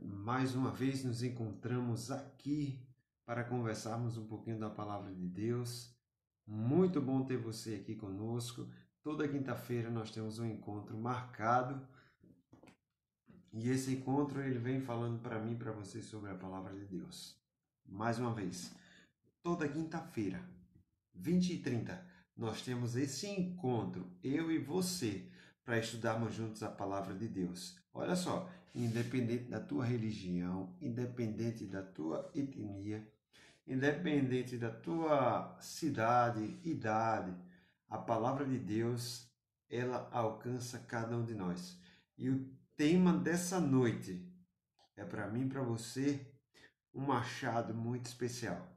Mais uma vez nos encontramos aqui para conversarmos um pouquinho da Palavra de Deus. Muito bom ter você aqui conosco. Toda quinta-feira nós temos um encontro marcado. E esse encontro ele vem falando para mim e para você sobre a Palavra de Deus. Mais uma vez, toda quinta-feira, 20h30, nós temos esse encontro, eu e você, para estudarmos juntos a Palavra de Deus. Olha só, independente da tua religião, independente da tua etnia, independente da tua cidade, idade, a Palavra de Deus, ela alcança cada um de nós. E o tema dessa noite é para mim e para você um machado muito especial.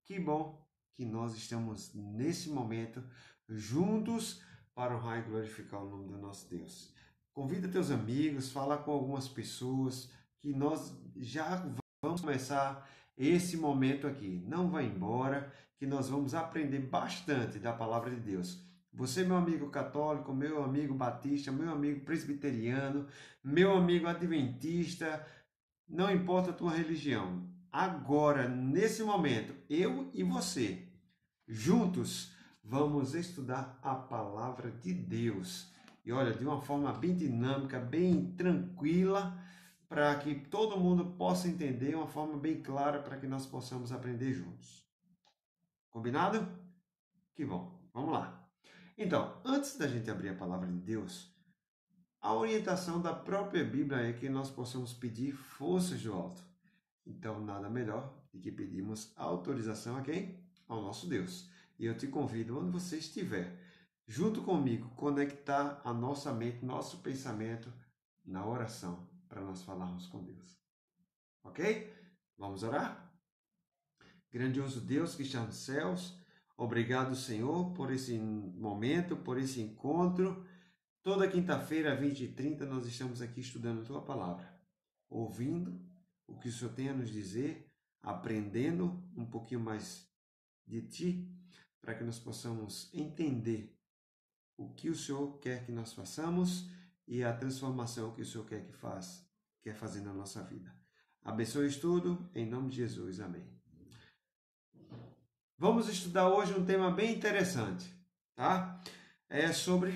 Que bom que nós estamos nesse momento juntos para honrar e glorificar o nome do nosso Deus. Convida teus amigos, fala com algumas pessoas que nós já vamos começar esse momento aqui. Não vai embora, que nós vamos aprender bastante da palavra de Deus. Você, meu amigo católico, meu amigo batista, meu amigo presbiteriano, meu amigo adventista, não importa a tua religião. Agora, nesse momento, eu e você, juntos, vamos estudar a palavra de Deus. E olha, de uma forma bem dinâmica, bem tranquila, para que todo mundo possa entender, uma forma bem clara, para que nós possamos aprender juntos. Combinado? Que bom. Vamos lá. Então, antes da gente abrir a palavra de Deus, a orientação da própria Bíblia é que nós possamos pedir forças do alto. Então, nada melhor do que pedirmos autorização a quem? Ao nosso Deus. E eu te convido, onde você estiver, junto comigo, conectar a nossa mente, nosso pensamento na oração, para nós falarmos com Deus. Ok? Vamos orar? Grandioso Deus que está nos céus, obrigado, Senhor, por esse momento, por esse encontro. Toda quinta-feira, 20h30, nós estamos aqui estudando a Tua Palavra, ouvindo o que o Senhor tem a nos dizer, aprendendo um pouquinho mais de Ti, para que nós possamos entender o que o Senhor quer que nós façamos e a transformação que o Senhor quer fazer na nossa vida. Abençoe tudo, em nome de Jesus. Amém. Vamos estudar hoje um tema bem interessante, tá?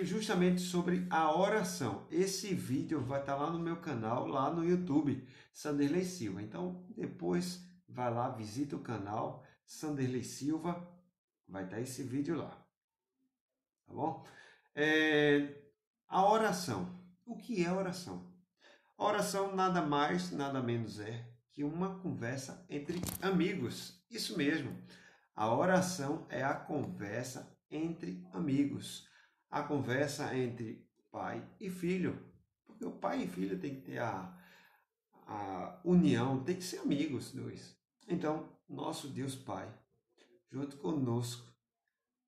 Justamente sobre a oração. Esse vídeo vai estar lá no meu canal, lá no YouTube, Sanderley Silva. Então, depois vai lá, visita o canal Sanderley Silva, vai estar esse vídeo lá, tá bom? A oração. O que é oração? A oração nada mais, nada menos é que uma conversa entre amigos. Isso mesmo. A oração é a conversa entre amigos. A conversa entre pai e filho. Porque o pai e filho tem que ter a união, tem que ser amigos dois. Então, nosso Deus Pai, junto conosco,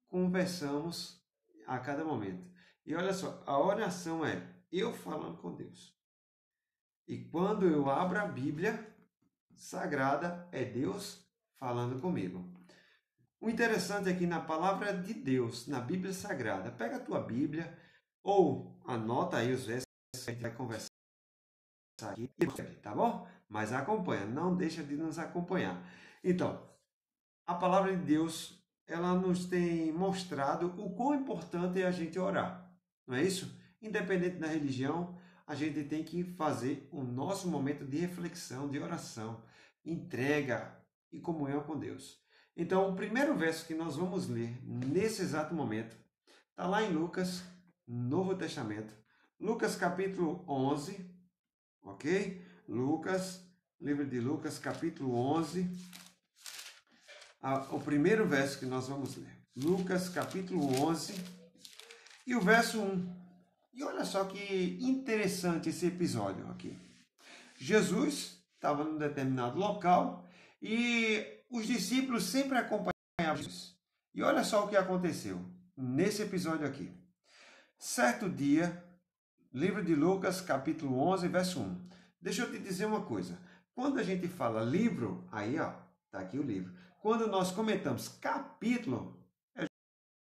conversamos a cada momento. E olha só, a oração é eu falando com Deus. E quando eu abro a Bíblia Sagrada, é Deus falando comigo. O interessante é que na palavra de Deus, na Bíblia Sagrada, pega a tua Bíblia ou anota aí os versos que a gente vai conversar aqui, tá bom? Mas acompanha, não deixa de nos acompanhar. Então, a palavra de Deus, ela nos tem mostrado o quão importante é a gente orar, não é isso? Independente da religião, a gente tem que fazer o nosso momento de reflexão, de oração, entrega e comunhão com Deus. Então, o primeiro verso que nós vamos ler nesse exato momento está lá em Lucas, Novo Testamento, Lucas capítulo 11, ok? Livro de Lucas capítulo 11, o primeiro verso que nós vamos ler. Lucas capítulo 11 e o verso 1. E olha só que interessante esse episódio aqui. Jesus estava num determinado local e os discípulos sempre acompanhavam Jesus. E olha só o que aconteceu nesse episódio aqui. Certo dia, livro de Lucas, capítulo 11, verso 1. Deixa eu te dizer uma coisa. Quando a gente fala livro, aí ó, tá aqui o livro. Quando nós comentamos capítulo, é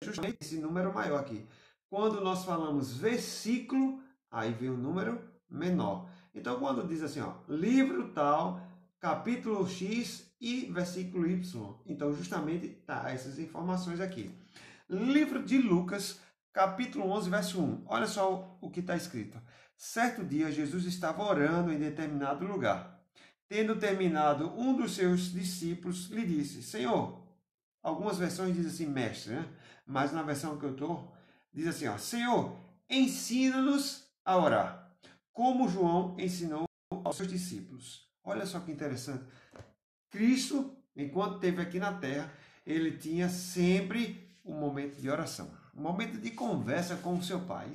justamente esse número maior aqui. Quando nós falamos versículo, aí vem o número menor. Então, quando diz assim, ó, livro tal, capítulo X e versículo Y, então justamente tá essas informações aqui. Livro de Lucas, capítulo 11, verso 1. Olha só o que está escrito. Certo dia, Jesus estava orando em determinado lugar. Tendo terminado, um dos seus discípulos lhe disse, Senhor, algumas versões dizem assim, mestre, né? Mas na versão que eu estou, diz assim, ó, Senhor, ensina-nos a orar, como João ensinou aos seus discípulos. Olha só que interessante. Cristo, enquanto esteve aqui na terra, ele tinha sempre um momento de oração, um momento de conversa com o seu pai.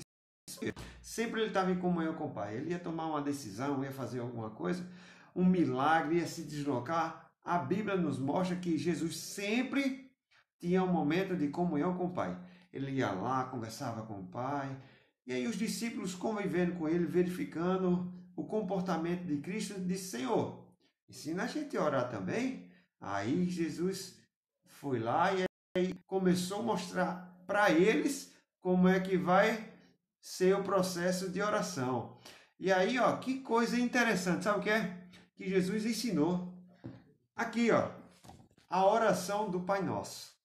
Sempre ele estava em comunhão com o pai. Ele ia tomar uma decisão, ia fazer alguma coisa, um milagre, ia se deslocar. A Bíblia nos mostra que Jesus sempre tinha um momento de comunhão com o pai. Ele ia lá, conversava com o pai. E aí os discípulos convivendo com ele, verificando o comportamento de Cristo, disse, Senhor, ensina a gente a orar também. Aí Jesus foi lá e aí começou a mostrar para eles como é que vai ser o processo de oração. E aí, ó, que coisa interessante, sabe o que é? Que Jesus ensinou. Aqui, ó, a oração do Pai Nosso.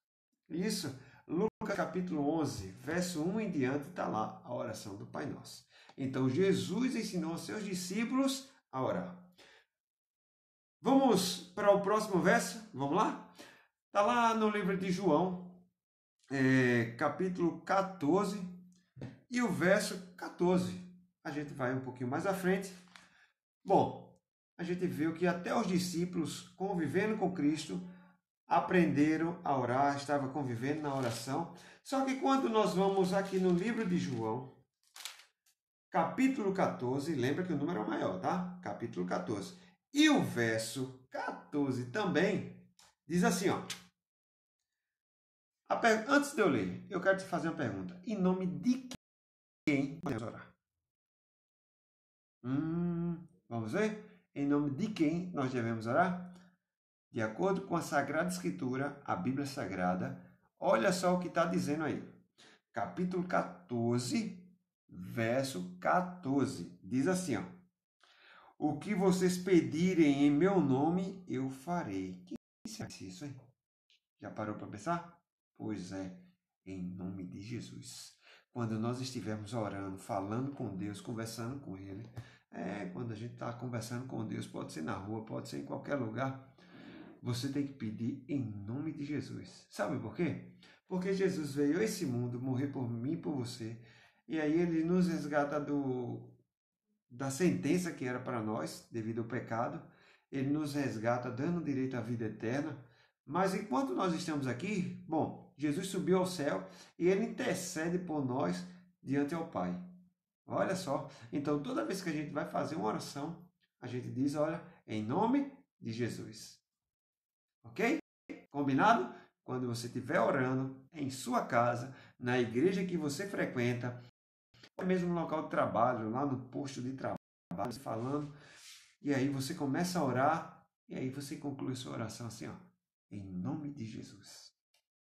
Isso, Lucas capítulo 11, verso 1 em diante, está lá a oração do Pai Nosso. Então, Jesus ensinou aos seus discípulos a orar. Vamos para o próximo verso? Vamos lá? Está lá no livro de João, capítulo 14, e o verso 14. A gente vai um pouquinho mais à frente. Bom, a gente viu que até os discípulos, convivendo com Cristo, aprenderam a orar, estavam convivendo na oração. Só que quando nós vamos aqui no livro de João, capítulo 14, lembra que o número é maior, tá? Capítulo 14. E o verso 14 também diz assim, ó. Antes de eu ler, eu quero te fazer uma pergunta. Em nome de quem podemos orar? Vamos ver? Em nome de quem nós devemos orar? De acordo com a Sagrada Escritura, a Bíblia Sagrada, olha só o que está dizendo aí. Capítulo 14, verso 14. Diz assim, ó. O que vocês pedirem em meu nome, eu farei. Que é isso, hein? Já parou para pensar? Pois é, em nome de Jesus. Quando nós estivermos orando, falando com Deus, conversando com Ele, quando a gente está conversando com Deus, pode ser na rua, pode ser em qualquer lugar, você tem que pedir em nome de Jesus. Sabe por quê? Porque Jesus veio a esse mundo morrer por mim e por você, e aí Ele nos resgata da sentença que era para nós, devido ao pecado. Ele nos resgata dando direito à vida eterna. Mas enquanto nós estamos aqui, bom, Jesus subiu ao céu e ele intercede por nós diante ao Pai. Olha só. Então, toda vez que a gente vai fazer uma oração, a gente diz, olha, em nome de Jesus. Ok? Combinado? Quando você estiver orando em sua casa, na igreja que você frequenta, ou mesmo no local de trabalho, lá no posto de trabalho, falando, e aí você começa a orar, e aí você conclui sua oração assim, ó, em nome de Jesus.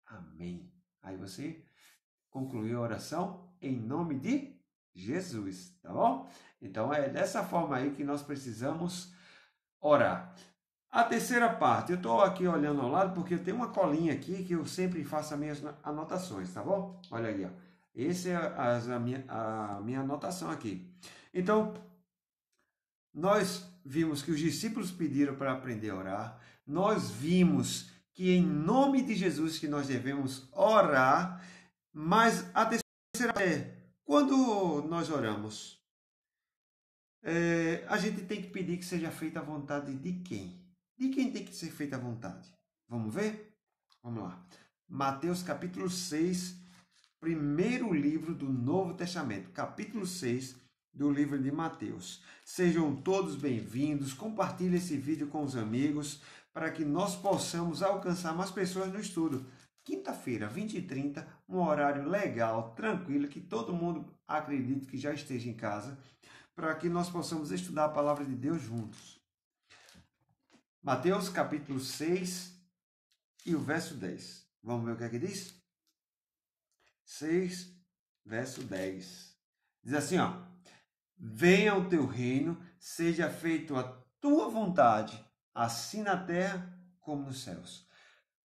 Amém. Aí você concluiu a oração em nome de Jesus, tá bom? Então é dessa forma aí que nós precisamos orar. A terceira parte, eu estou aqui olhando ao lado porque eu tenho uma colinha aqui que eu sempre faço as minhas anotações, tá bom? Olha aí, ó. Essa é a minha anotação aqui. Então, nós vimos que os discípulos pediram para aprender a orar. Nós vimos que em nome de Jesus que nós devemos orar. Mas a terceira é, quando nós oramos, a gente tem que pedir que seja feita a vontade de quem? De quem tem que ser feita a vontade? Vamos ver? Vamos lá. Mateus capítulo 6, primeiro livro do Novo Testamento, capítulo 6 do livro de Mateus. Sejam todos bem-vindos, compartilhe esse vídeo com os amigos para que nós possamos alcançar mais pessoas no estudo. Quinta-feira, 20h30, um horário legal, tranquilo, que todo mundo acredite que já esteja em casa, para que nós possamos estudar a palavra de Deus juntos. Mateus capítulo 6 e o verso 10. Vamos ver o que é que diz? 6, verso 10. Diz assim, ó. Venha o teu reino, seja feita a tua vontade, assim na terra como nos céus.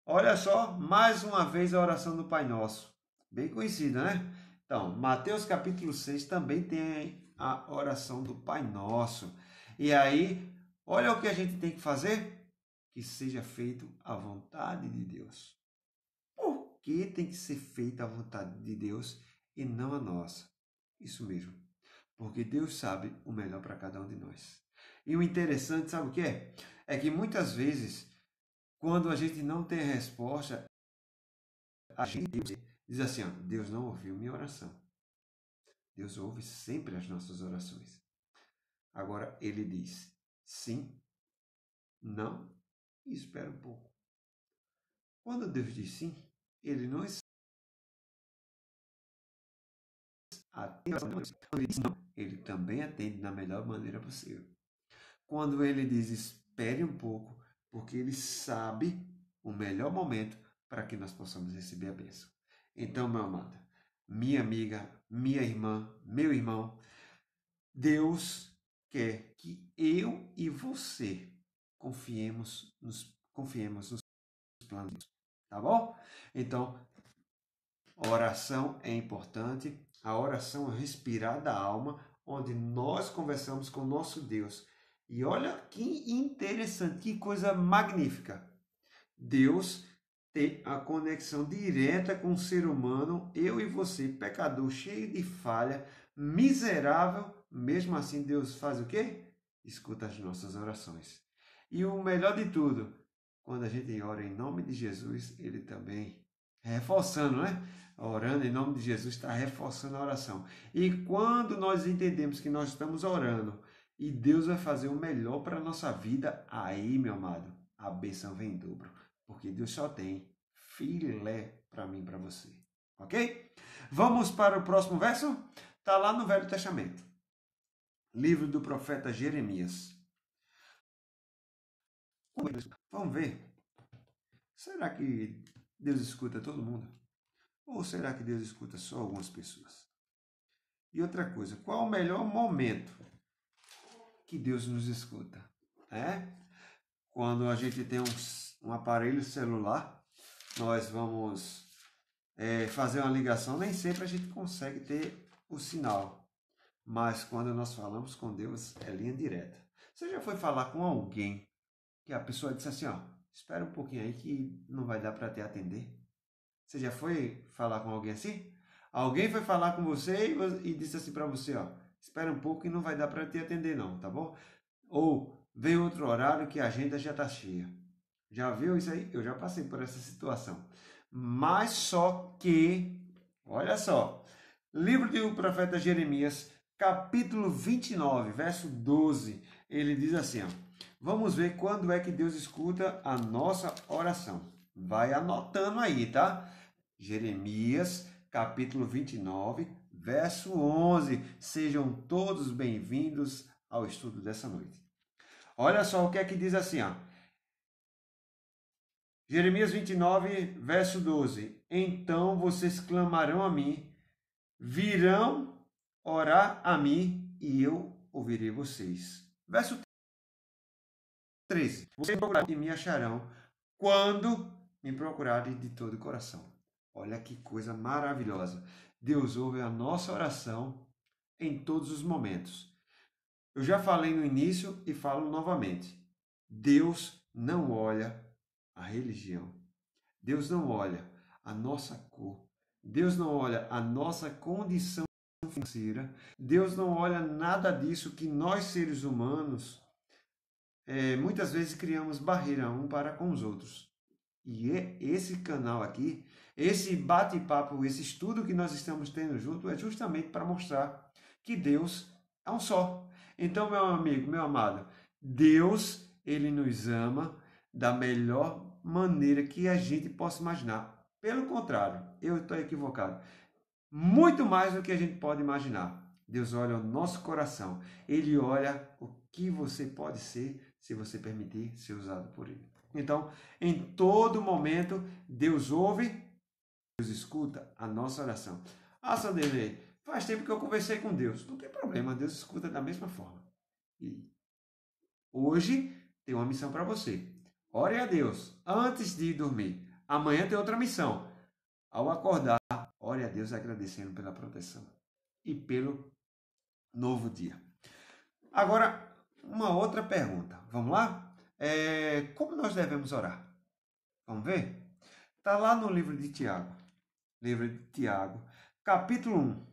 Olha só, mais uma vez a oração do Pai Nosso. Bem conhecida, né? Então, Mateus capítulo 6 também tem a oração do Pai Nosso. E aí, olha o que a gente tem que fazer? Que seja feito a vontade de Deus. Por que tem que ser feita a vontade de Deus e não a nossa? Isso mesmo. Porque Deus sabe o melhor para cada um de nós. E o interessante, sabe o que é? É que muitas vezes, quando a gente não tem resposta, a gente diz assim, ó, Deus não ouviu minha oração. Deus ouve sempre as nossas orações. Agora, ele diz sim, não e espera um pouco. Quando Deus diz sim, ele não atende. Quando ele diz não, ele também atende da melhor maneira possível. Quando ele diz espere um pouco, porque ele sabe o melhor momento para que nós possamos receber a bênção. Então, meu amado, minha amiga, minha irmã, meu irmão, Deus quer que eu e você confiemos nos planos de Deus, tá bom? Então, a oração é importante, a oração é respirar da alma, onde nós conversamos com o nosso Deus. E olha que interessante, que coisa magnífica. Deus tem a conexão direta com o ser humano, eu e você, pecador, cheio de falha, miserável, mesmo assim Deus faz o quê? Escuta as nossas orações. E o melhor de tudo, quando a gente ora em nome de Jesus, ele também, reforçando, né? Orando em nome de Jesus, está reforçando a oração. E quando nós entendemos que nós estamos orando e Deus vai fazer o melhor para a nossa vida, aí, meu amado, a bênção vem em dobro. Porque Deus só tem filé para mim e para você. Ok? Vamos para o próximo verso? Está lá no Velho Testamento. Livro do profeta Jeremias. Vamos ver. Será que Deus escuta todo mundo? Ou será que Deus escuta só algumas pessoas? E outra coisa, qual o melhor momento que Deus nos escuta? Quando a gente tem um aparelho celular, nós vamos fazer uma ligação, nem sempre a gente consegue ter o sinal. Mas quando nós falamos com Deus, é linha direta. Você já foi falar com alguém que a pessoa disse assim, ó, espera um pouquinho aí que não vai dar para te atender? Você já foi falar com alguém assim? Alguém foi falar com você e disse assim para você, ó, espera um pouco que não vai dar para te atender não, tá bom? Ou vem outro horário que a agenda já está cheia. Já viu isso aí? Eu já passei por essa situação. Mas só que, olha só, livro do profeta Jeremias, capítulo 29, verso 12, ele diz assim, ó, vamos ver quando é que Deus escuta a nossa oração. Vai anotando aí, tá? Jeremias, capítulo 29, verso 11. Sejam todos bem-vindos ao estudo dessa noite. Olha só o que é que diz assim, ó. Jeremias 29, verso 12. Então vocês clamarão a mim, virão orar a mim e eu ouvirei vocês. Verso 13. Vocês procurarão e me acharão quando me procurarem de todo o coração. Olha que coisa maravilhosa. Deus ouve a nossa oração em todos os momentos. Eu já falei no início e falo novamente. Deus não olha a religião. Deus não olha a nossa cor. Deus não olha a nossa condição financeira. Deus não olha nada disso que nós, seres humanos, muitas vezes criamos barreira um para com os outros. E esse canal aqui, esse bate-papo, esse estudo que nós estamos tendo junto é justamente para mostrar que Deus é um só. Então, meu amigo, meu amado, Deus, ele nos ama da melhor maneira que a gente possa imaginar. Pelo contrário, eu estou equivocado. Muito mais do que a gente pode imaginar. Deus olha o nosso coração. Ele olha o que você pode ser se você permitir ser usado por Ele. Então, em todo momento, Deus ouve, Deus escuta a nossa oração. Ah, Sanderlei, faz tempo que eu conversei com Deus. Não tem problema, Deus escuta da mesma forma. E hoje tem uma missão para você. Ore a Deus antes de dormir. Amanhã tem outra missão. Ao acordar, ore a Deus agradecendo pela proteção e pelo novo dia. Agora, uma outra pergunta. Vamos lá? Como nós devemos orar? Vamos ver? Está lá no livro de Tiago. Livro de Tiago, capítulo 1.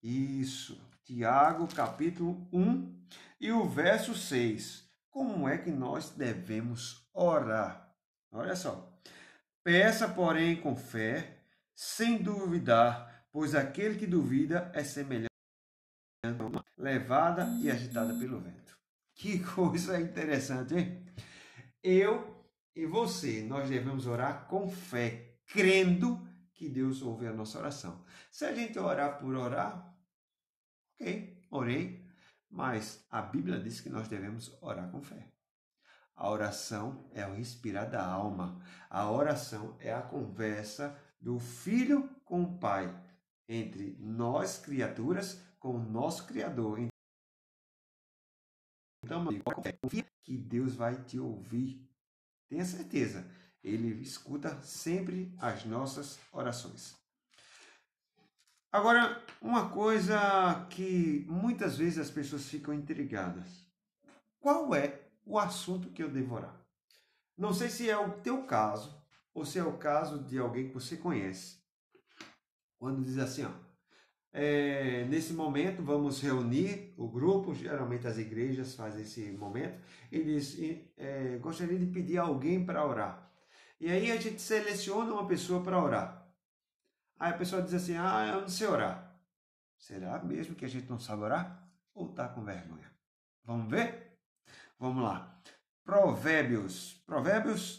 Isso, Tiago, capítulo 1 e o verso 6. Como é que nós devemos orar? Olha só. Peça, porém, com fé, sem duvidar, pois aquele que duvida é semelhante a uma levada e agitada pelo vento. Que coisa interessante, hein? Eu e você, nós devemos orar com fé, crendo que Deus ouve a nossa oração. Se a gente orar por orar, ok, orei, mas a Bíblia diz que nós devemos orar com fé. A oração é o respirar da alma. A oração é a conversa do filho com o pai, entre nós, criaturas, com o nosso Criador. Então, confia que Deus vai te ouvir. Tenha certeza, Ele escuta sempre as nossas orações. Agora, uma coisa que muitas vezes as pessoas ficam intrigadas. Qual é o assunto que eu devo orar? Não sei se é o teu caso ou se é o caso de alguém que você conhece. Quando diz assim, nesse momento vamos reunir o grupo, geralmente as igrejas fazem esse momento, e diz, gostaria de pedir alguém para orar. E aí a gente seleciona uma pessoa para orar. Aí a pessoa diz assim, eu não sei orar. Será mesmo que a gente não sabe orar? Ou está com vergonha? Vamos ver? Vamos lá. Provérbios,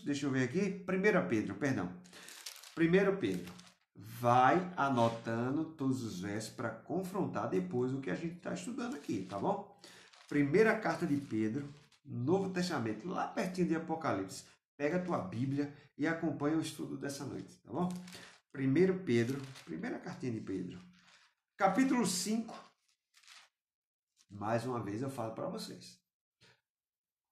deixa eu ver aqui. 1 Pedro. 1 Pedro. Vai anotando todos os versos para confrontar depois o que a gente está estudando aqui, tá bom? Primeira carta de Pedro, Novo Testamento, lá pertinho de Apocalipse. Pega a tua Bíblia e acompanha o estudo dessa noite, tá bom? 1 Pedro, primeira cartinha de Pedro, capítulo 5. Mais uma vez eu falo para vocês.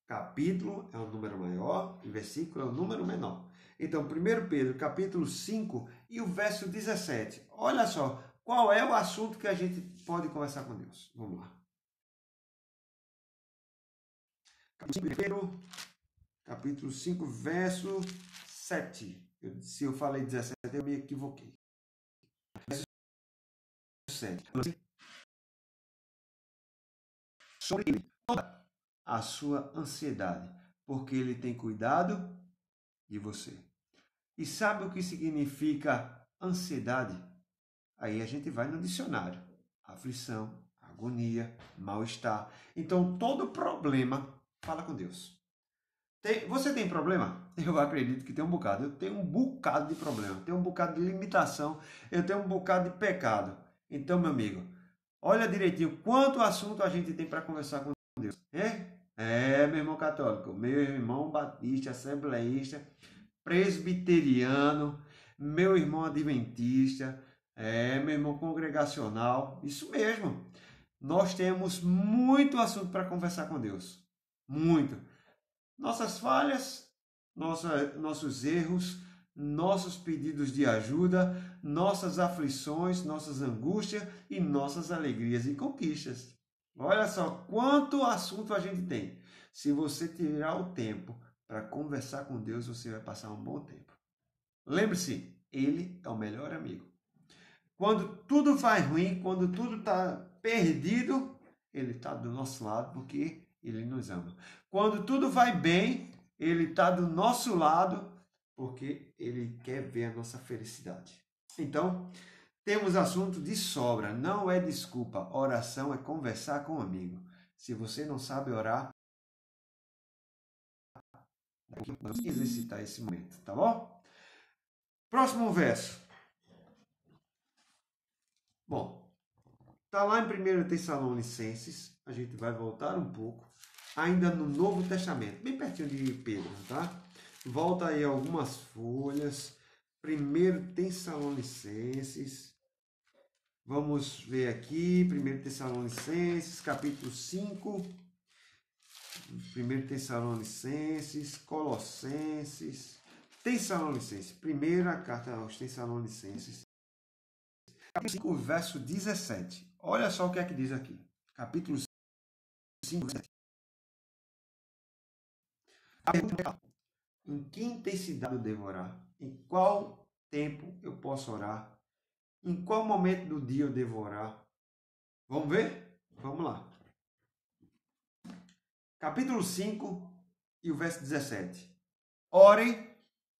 Capítulo é o número maior e versículo é o número menor. Então, 1 Pedro, capítulo 5 e o verso 17. Olha só, qual é o assunto que a gente pode conversar com Deus? Vamos lá. Capítulo 5, verso 7. Se eu falei 17, eu me equivoquei. Verso 7. Sobre ele, toda a sua ansiedade, porque ele tem cuidado de você. E sabe o que significa ansiedade? Aí a gente vai no dicionário. Aflição, agonia, mal-estar. Então, todo problema, fala com Deus. Você tem problema? Eu acredito que tem um bocado. Eu tenho um bocado de problema. Tenho um bocado de limitação. Eu tenho um bocado de pecado. Então, meu amigo, olha direitinho quanto assunto a gente tem para conversar com Deus. Meu irmão católico, meu irmão batista, assembleísta, presbiteriano, meu irmão adventista, meu irmão congregacional. Isso mesmo. Nós temos muito assunto para conversar com Deus. Muito. Nossas falhas, nossos erros, nossos pedidos de ajuda, nossas aflições, nossas angústias e nossas alegrias e conquistas. Olha só quanto assunto a gente tem. Se você tirar o tempo para conversar com Deus, você vai passar um bom tempo. Lembre-se, Ele é o melhor amigo. Quando tudo vai ruim, quando tudo está perdido, Ele está do nosso lado porque Ele nos ama. Quando tudo vai bem, Ele está do nosso lado porque Ele quer ver a nossa felicidade. Então, temos assunto de sobra, não é desculpa. Oração é conversar com um amigo. Se você não sabe orar, vamos exercitar esse momento, tá bom? Próximo verso. Bom, está lá em 1 Tessalonicenses, a gente vai voltar um pouco, ainda no Novo Testamento, bem pertinho de Pedro, tá? Volta aí algumas folhas, 1 Tessalonicenses, vamos ver aqui, 1 Tessalonicenses, capítulo 5, 1 Tessalonicenses, Colossenses, Tessalonicenses, primeira carta aos Tessalonicenses, capítulo 5, verso 17. Olha só o que é que diz aqui. Capítulo 5, 17. Em que intensidade eu devo orar? Em qual tempo eu posso orar? Em qual momento do dia eu devo orar? Vamos ver? Vamos lá. Capítulo 5 e o verso 17. Ore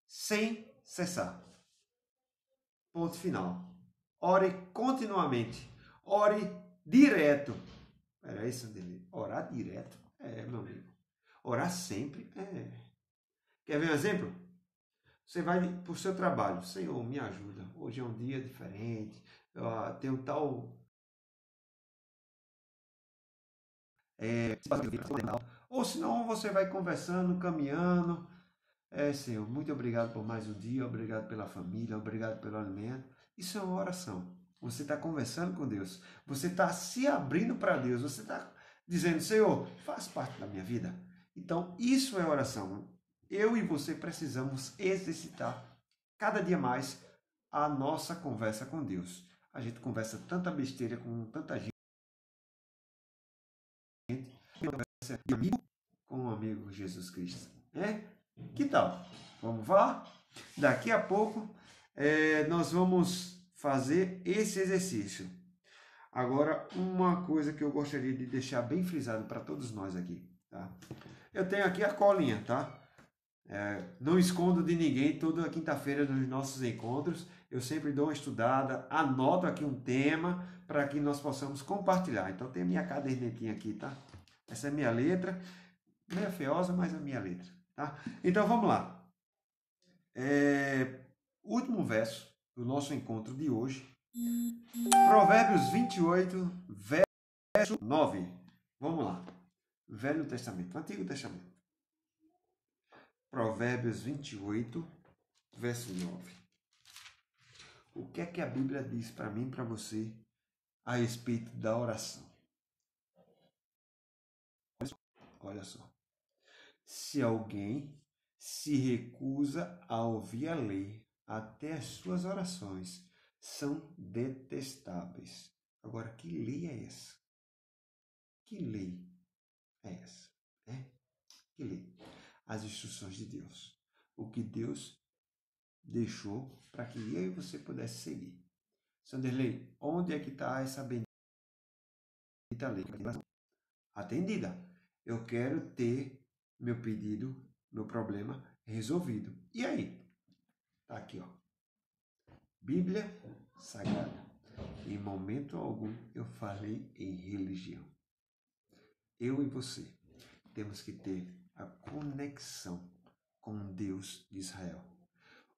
sem cessar. Ponto final. Ore continuamente. Ore direto. Era isso dele. Orar direto? É, meu amigo. Orar sempre? É. Quer ver um exemplo? Você vai para o seu trabalho. Senhor, me ajuda. Hoje é um dia diferente. Eu tenho tal... Ou senão você vai conversando, caminhando. Senhor, muito obrigado por mais um dia. Obrigado pela família. Obrigado pelo alimento. Isso é uma oração. Você está conversando com Deus. Você está se abrindo para Deus. Você está dizendo, Senhor, faz parte da minha vida. Então, isso é oração. Eu e você precisamos exercitar cada dia mais a nossa conversa com Deus. A gente conversa tanta besteira com tanta gente. Conversa com o amigo Jesus Cristo. Que tal? Vamos lá? Daqui a pouco nós vamos fazer esse exercício. Agora, uma coisa que eu gostaria de deixar bem frisado para todos nós aqui. Tá? Eu tenho aqui a colinha, tá? Não escondo de ninguém. Toda quinta-feira nos nossos encontros eu sempre dou uma estudada, anoto aqui um tema para que nós possamos compartilhar. Então tem a minha cadernetinha aqui, tá? Essa é a minha letra, meio feiosa, mas é a minha letra, tá? Então vamos lá. Último verso do nosso encontro de hoje, Provérbios 28, verso 9. Vamos lá. Velho Testamento, Antigo Testamento. Provérbios 28, verso 9. O que é que a Bíblia diz para mim e para você a respeito da oração? Olha só. Se alguém se recusa a ouvir a lei, até as suas orações são detestáveis. Agora, que lei é essa? Que lei é essa? Que lei? As instruções de Deus. O que Deus deixou para que eu e você pudesse seguir. Sanderley, onde é que está essa bendita lei? Atendida. Eu quero ter meu pedido, meu problema resolvido. E aí? Tá aqui, ó. Bíblia Sagrada. Em momento algum eu falei em religião. Eu e você temos que ter a conexão com Deus de Israel.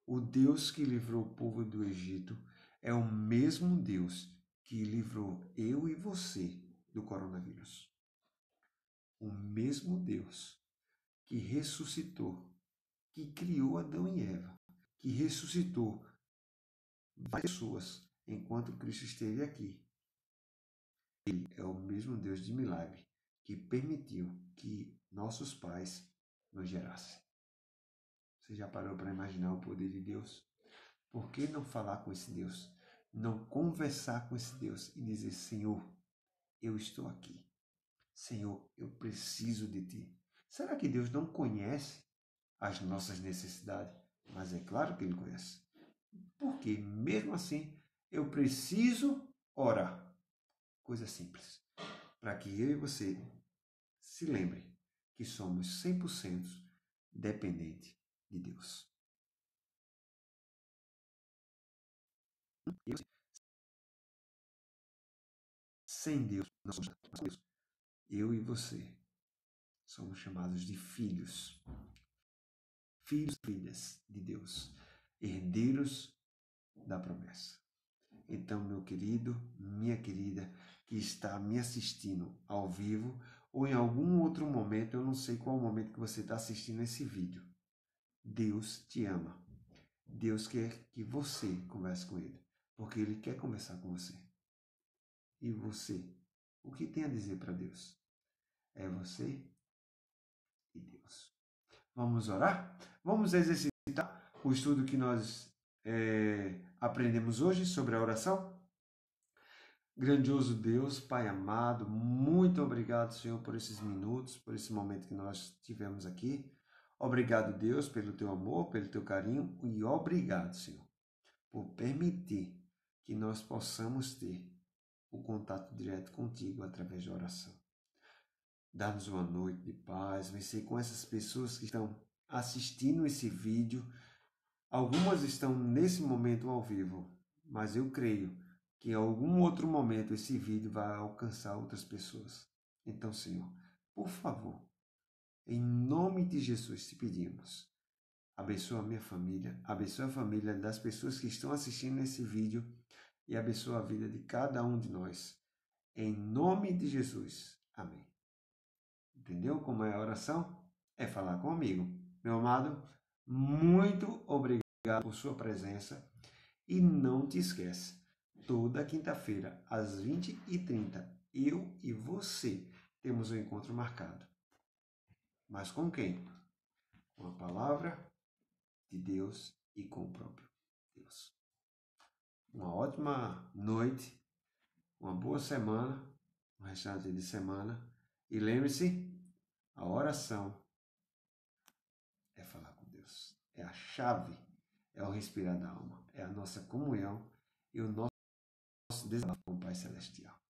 O Deus que livrou o povo do Egito é o mesmo Deus que livrou eu e você do coronavírus. O mesmo Deus que ressuscitou, que criou Adão e Eva, que ressuscitou várias pessoas enquanto Cristo esteve aqui. Ele é o mesmo Deus de milagre que permitiu que nossos pais nos gerassem. Você já parou para imaginar o poder de Deus? Por que não falar com esse Deus? Não conversar com esse Deus e dizer, Senhor, eu estou aqui. Senhor, eu preciso de Ti. Será que Deus não conhece as nossas necessidades? Mas é claro que Ele conhece. Porque, mesmo assim, eu preciso orar. Coisa simples. Para que eu e você se lembre que somos 100% dependentes de Deus. Sem Deus, nós somos Deus. Eu e você somos chamados de filhos. Filhos e filhas de Deus. Herdeiros da promessa. Então, meu querido, minha querida, que está me assistindo ao vivo ou em algum outro momento, eu não sei qual momento que você está assistindo esse vídeo. Deus te ama. Deus quer que você converse com Ele, porque Ele quer conversar com você. E você, o que tem a dizer para Deus? É você Vamos orar? Vamos exercitar o estudo que nós aprendemos hoje sobre a oração? Grandioso Deus, Pai amado, muito obrigado, Senhor, por esses minutos, por esse momento que nós tivemos aqui. Obrigado, Deus, pelo teu amor, pelo teu carinho e obrigado, Senhor, por permitir que nós possamos ter o contato direto contigo através da oração. Dá-nos uma noite de paz, vencer com essas pessoas que estão assistindo esse vídeo. Algumas estão nesse momento ao vivo, mas eu creio que em algum outro momento esse vídeo vai alcançar outras pessoas. Então, Senhor, por favor, em nome de Jesus te pedimos, abençoa a minha família, abençoa a família das pessoas que estão assistindo esse vídeo e abençoa a vida de cada um de nós. Em nome de Jesus. Amém. Entendeu como é a oração? É falar comigo. Meu amado, muito obrigado por sua presença e não te esquece, toda quinta-feira às 20h30, eu e você temos um encontro marcado. Mas com quem? Com a palavra de Deus e com o próprio Deus. Uma ótima noite, uma boa semana, um restante de semana. E lembre-se, a oração é falar com Deus. É a chave, é o respirar da alma, é a nossa comunhão e o nosso desabafo com o Pai Celestial.